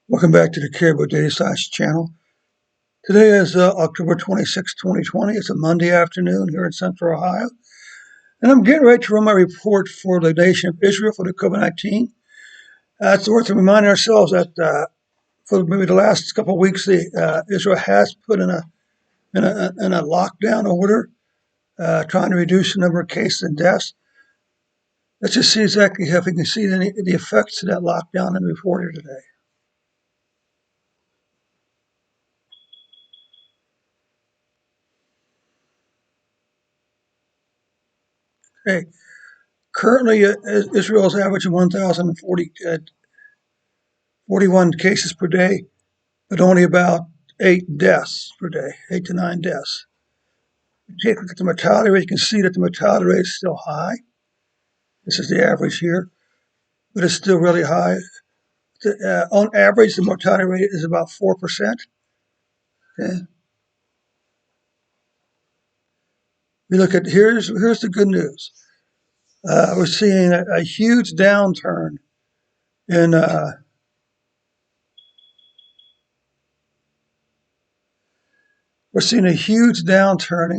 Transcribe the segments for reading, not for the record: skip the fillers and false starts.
Welcome back to the Caribou Data Science channel. Today is October 26, 2020. It's a Monday afternoon here in Central Ohio. And I'm getting ready to run my report for the nation of Israel for the COVID-19. It's worth reminding ourselves that for maybe the last couple of weeks, Israel has put in a lockdown order, trying to reduce the number of cases and deaths. Let's just see exactly if we can see the effects of that lockdown in the report here today. Okay. Currently, Israel is averaging 1,041 cases per day, but only about 8 deaths per day, 8 to 9 deaths. Take a look at the mortality rate, you can see that the mortality rate is still high. This is the average here, but it's still really high. On average, the mortality rate is about 4%. Okay. We look at here's the good news. We're seeing a huge downturn in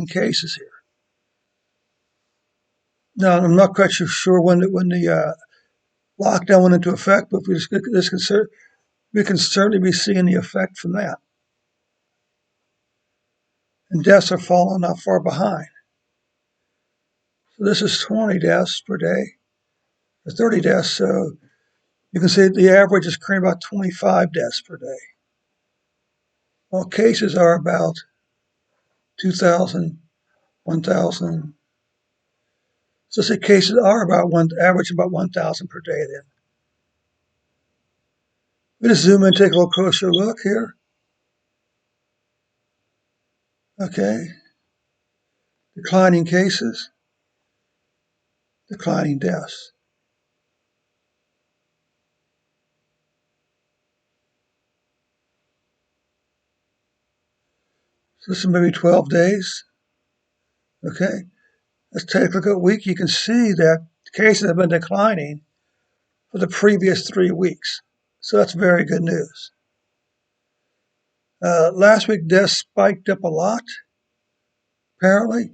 cases here. Now, I'm not quite sure when the lockdown went into effect, but we can certainly be seeing the effect from that. And deaths are falling not far behind. So this is 20 deaths per day, or 30 deaths. So you can see the average is currently about 25 deaths per day. Well, cases are about 2,000, 1,000. So say cases are average about 1,000 per day then. We just zoom in and take a little closer look here. Okay. Declining cases, declining deaths. So this is maybe 12 days. Okay. Let's take a look at a week. You can see that cases have been declining for the previous 3 weeks. So that's very good news. Last week, deaths spiked up a lot, apparently.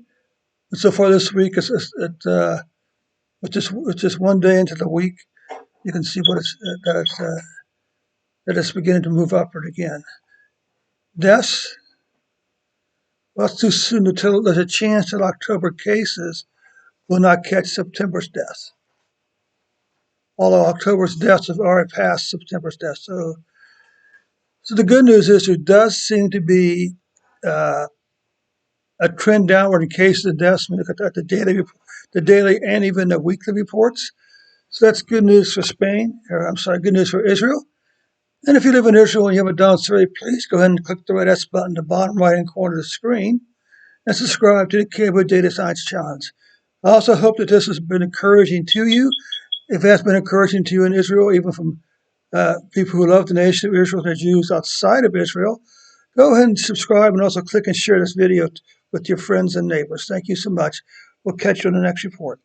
And so far this week, with just 1 day into the week, you can see that it's beginning to move upward again. Deaths, well, it's too soon to tell. There's a chance that October cases will not catch September's deaths, although October's deaths have already passed September's deaths. So the good news is there does seem to be uh, a trend downward in cases and deaths. When you look at the daily and even the weekly reports. So that's good news for Spain, or I'm sorry, good news for Israel. And if you live in Israel and you haven't done so, please go ahead and click the red S button in the bottom right-hand corner of the screen and subscribe to the Caribou Data Science Challenge. I also hope that this has been encouraging to you. If that's been encouraging to you in Israel, even from people who love the nation of Israel and the Jews outside of Israel, go ahead and subscribe and also click and share this video with your friends and neighbors. Thank you so much. We'll catch you on the next report.